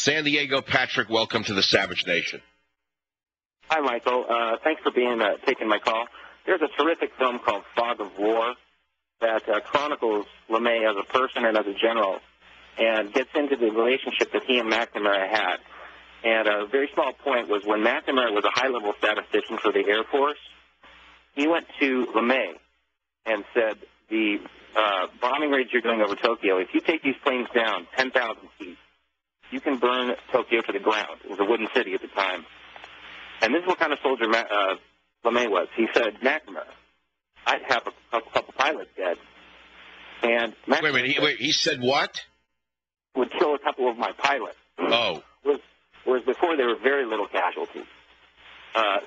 San Diego, Patrick, welcome to the Savage Nation. Hi, Michael. Thanks for taking my call. There's a terrific film called Fog of War that chronicles LeMay as a person and as a general and gets into the relationship that he and McNamara had. And a very small point was when McNamara was a high-level statistician for the Air Force, he went to LeMay and said, the bombing raids you're doing over Tokyo, if you take these planes down 10,000 feet, you can burn Tokyo to the ground. It was a wooden city at the time. And this is what kind of soldier LeMay was. He said, McNamara, I'd have a couple pilots dead. And McNamara wait, he said what? Would kill a couple of my pilots. Oh. Whereas before there were very little casualties.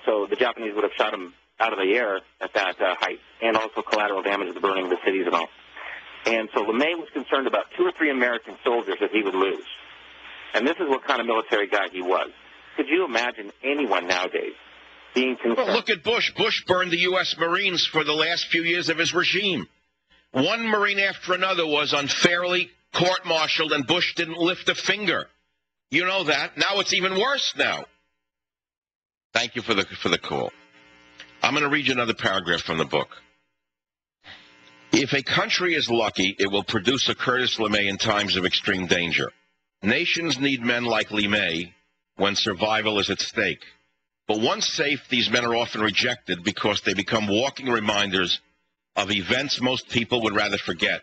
So the Japanese would have shot him out of the air at that height, and also collateral damage of the burning of the cities and all. And so LeMay was concerned about 2 or 3 American soldiers that he would lose. And this is what kind of military guy he was. Could you imagine anyone nowadays being concerned? Well, look at Bush. Bush burned the U.S. Marines for the last few years of his regime. One Marine after another was unfairly court-martialed, and Bush didn't lift a finger. You know that. Now it's even worse now. Thank you for the call. I'm going to read you another paragraph from the book. If a country is lucky, it will produce a Curtis LeMay in times of extreme danger. Nations need men like LeMay when survival is at stake. But once safe, these men are often rejected because they become walking reminders of events most people would rather forget.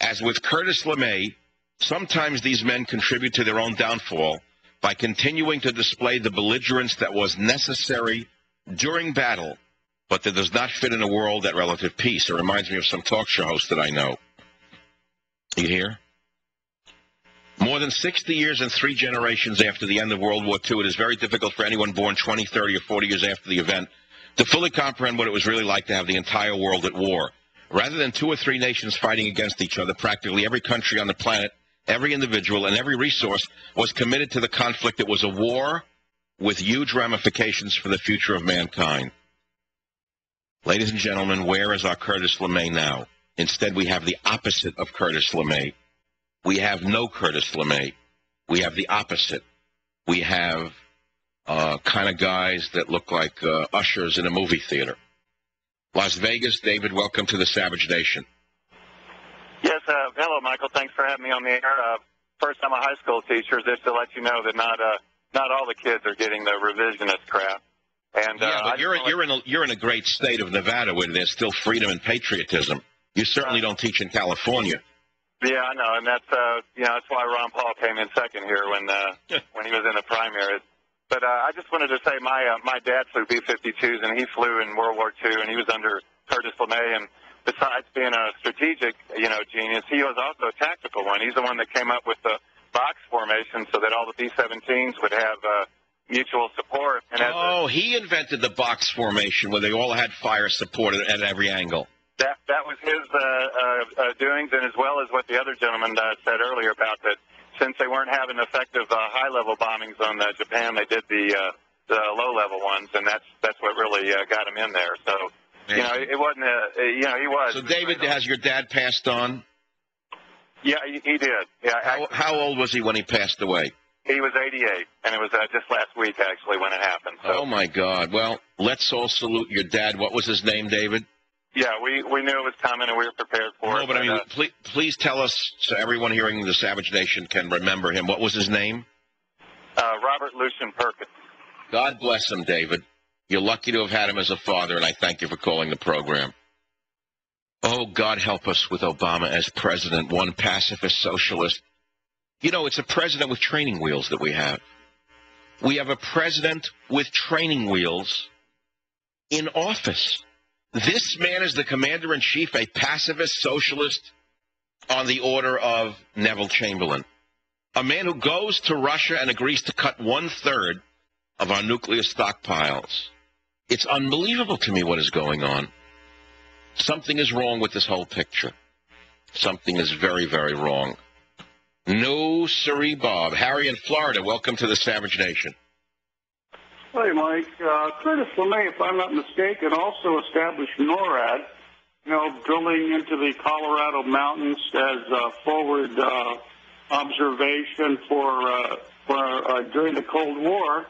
As with Curtis LeMay, sometimes these men contribute to their own downfall by continuing to display the belligerence that was necessary during battle, but that does not fit in a world at relative peace. It reminds me of some talk show hosts that I know. You hear? More than 60 years and 3 generations after the end of World War II, it is very difficult for anyone born 20, 30, or 40 years after the event to fully comprehend what it was really like to have the entire world at war. Rather than 2 or 3 nations fighting against each other, practically every country on the planet, every individual, and every resource was committed to the conflict. It was a war with huge ramifications for the future of mankind. Ladies and gentlemen, where is our Curtis LeMay now? Instead, we have the opposite of Curtis LeMay. We have no Curtis LeMay. We have the opposite. We have kind of guys that look like ushers in a movie theater. Las Vegas, David, welcome to the Savage Nation. Yes, hello, Michael. Thanks for having me on the air. First, I'm a high school teacher, just to let you know that not all the kids are getting the revisionist crap. And yeah, but you're in a great state of Nevada where there's still freedom and patriotism. You certainly don't teach in California. Yeah, I know, and that's that's why Ron Paul came in second here when he was in the primary. But I just wanted to say my dad flew B-52s, and he flew in World War II, and he was under Curtis LeMay. And besides being a strategic, genius, he was also a tactical one. He's the one that came up with the box formation so that all the B-17s would have mutual support. And he invented the box formation where they all had fire support at every angle. That was his doings, and as well as what the other gentleman said earlier about that. Since they weren't having effective high-level bombings on Japan, they did the low-level ones, and that's what really got him in there. So, it wasn't he was. So, David, has your dad passed on? Yeah, he did. Yeah. How old was he when he passed away? He was 88, and it was just last week, actually, when it happened. So. Oh, my God. Well, let's all salute your dad. What was his name, David? Yeah, we knew it was coming, and we were prepared for it. No, but I mean, please tell us so everyone hearing the Savage Nation can remember him. What was his name? Robert Lucian Perkins. God bless him, David. You're lucky to have had him as a father, and I thank you for calling the program. Oh, God help us with Obama as president, one pacifist socialist. It's a president with training wheels that we have. We have a president with training wheels in office. This man is the commander-in-chief, a pacifist socialist on the order of Neville Chamberlain, a man who goes to Russia and agrees to cut 1/3 of our nuclear stockpiles. It's unbelievable to me what is going on. Something is wrong with this whole picture. Something is very, very wrong. No, sirree, Bob. Harry in Florida, welcome to the Savage Nation. Hey, Mike. Curtis LeMay, if I'm not mistaken, also established NORAD, drilling into the Colorado mountains as forward observation for during the Cold War,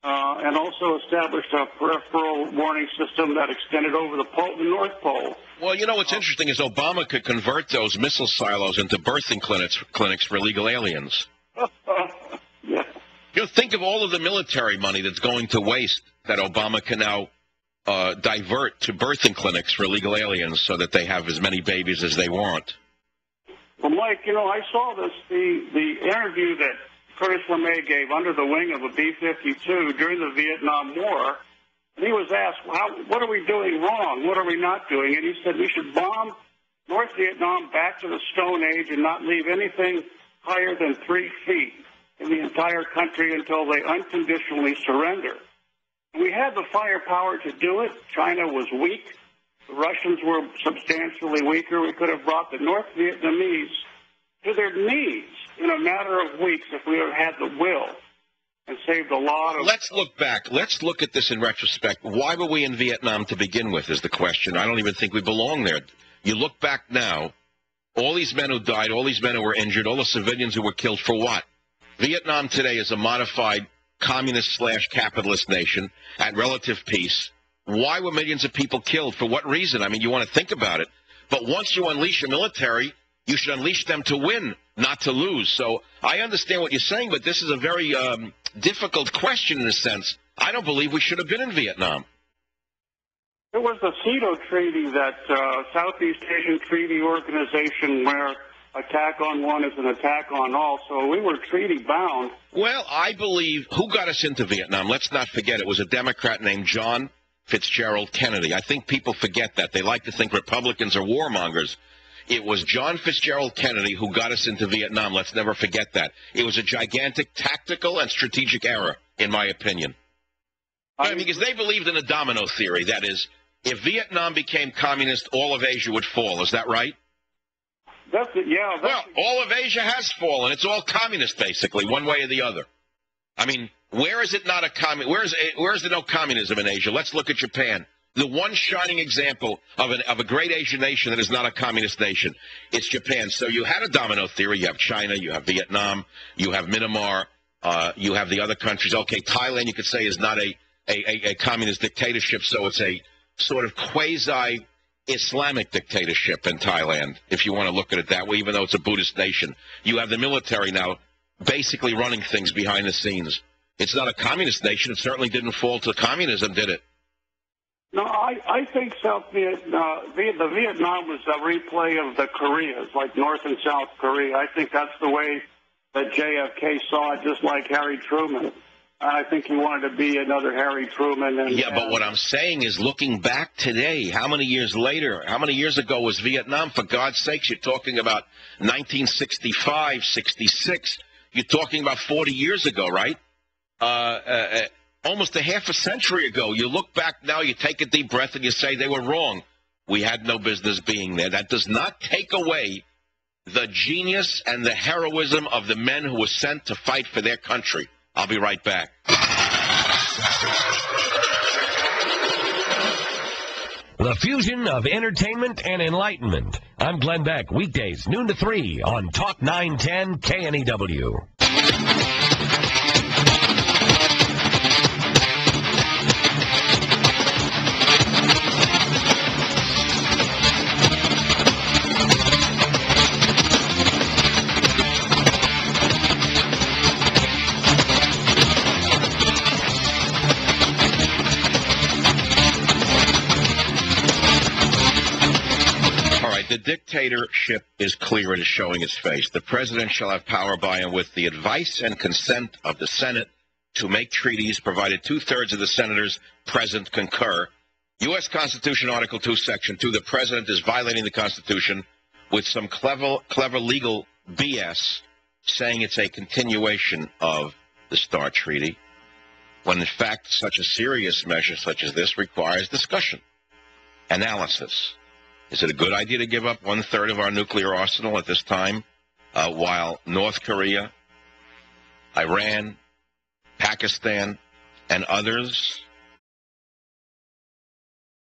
and also established a peripheral warning system that extended over the North Pole. Well, you know what's interesting is Obama could convert those missile silos into birthing clinics for illegal aliens. Yeah. You know, think of all of the military money that's going to waste that Obama can now divert to birthing clinics for illegal aliens so that they have as many babies as they want. Well, Mike, you know, I saw the interview that Curtis LeMay gave under the wing of a B-52 during the Vietnam War, and he was asked, what are we doing wrong? What are we not doing? And he said we should bomb North Vietnam back to the Stone Age and not leave anything higher than 3 feet in the entire country until they unconditionally surrender. We had the firepower to do it. China was weak. The Russians were substantially weaker. We could have brought the North Vietnamese to their knees in a matter of weeks if we had had the will and saved a lot of... Let's look back. Let's look at this in retrospect. Why were we in Vietnam to begin with is the question. I don't even think we belong there. You look back now, all these men who died, all these men who were injured, all the civilians who were killed for what? Vietnam today is a modified communist/capitalist nation at relative peace. Why were millions of people killed? For what reason? I mean, you want to think about it. But once you unleash a military, you should unleash them to win, not to lose. So I understand what you're saying, but this is a very difficult question in a sense. I don't believe we should have been in Vietnam. It was the CETO Treaty, that Southeast Asian Treaty Organization, where attack on one is an attack on all. So we were treaty bound. Well, I believe who got us into Vietnam, let's not forget, it was a Democrat named John Fitzgerald Kennedy. I think people forget that. They like to think Republicans are warmongers. It was John Fitzgerald Kennedy who got us into Vietnam. Let's never forget that. It was a gigantic tactical and strategic error, in my opinion. Because they believed in a domino theory. That is, if Vietnam became communist, all of Asia would fall. Is that right? That's it, yeah. Well, all of Asia has fallen. It's all communist, basically, one way or the other. I mean, where is it not a communist? Where is there no communism in Asia? Let's look at Japan. The one shining example of a great Asian nation that is not a communist nation, it's Japan. So you had a domino theory. You have China, you have Vietnam, you have Myanmar, you have the other countries. Okay, Thailand, you could say, is not a communist dictatorship, so it's a sort of quasi-Islamic dictatorship in Thailand, if you want to look at it that way, even though it's a Buddhist nation. You have the military now basically running things behind the scenes. It's not a communist nation. It certainly didn't fall to communism, did it? No, I think the Vietnam was a replay of the Koreas, like North and South Korea. I think that's the way that JFK saw it, just like Harry Truman. I think he wanted to be another Harry Truman. But what I'm saying is, looking back today, how many years later, how many years ago was Vietnam? For God's sakes, you're talking about 1965, 66. You're talking about 40 years ago, right? Almost a half a century ago. You look back now, you take a deep breath, and you say they were wrong. We had no business being there. That does not take away the genius and the heroism of the men who were sent to fight for their country. I'll be right back. The fusion of entertainment and enlightenment. I'm Glenn Beck, weekdays, noon to 3 on Talk 910 KNEW. The dictatorship is clear. It is showing its face. The president shall have power by and with the advice and consent of the Senate to make treaties, provided 2/3 of the senators present concur. U.S. Constitution, Article 2, Section 2, the president is violating the Constitution with some clever legal BS, saying it's a continuation of the START Treaty, when in fact such a serious measure such as this requires discussion, analysis. Is it a good idea to give up 1/3 of our nuclear arsenal at this time, while North Korea, Iran, Pakistan, and others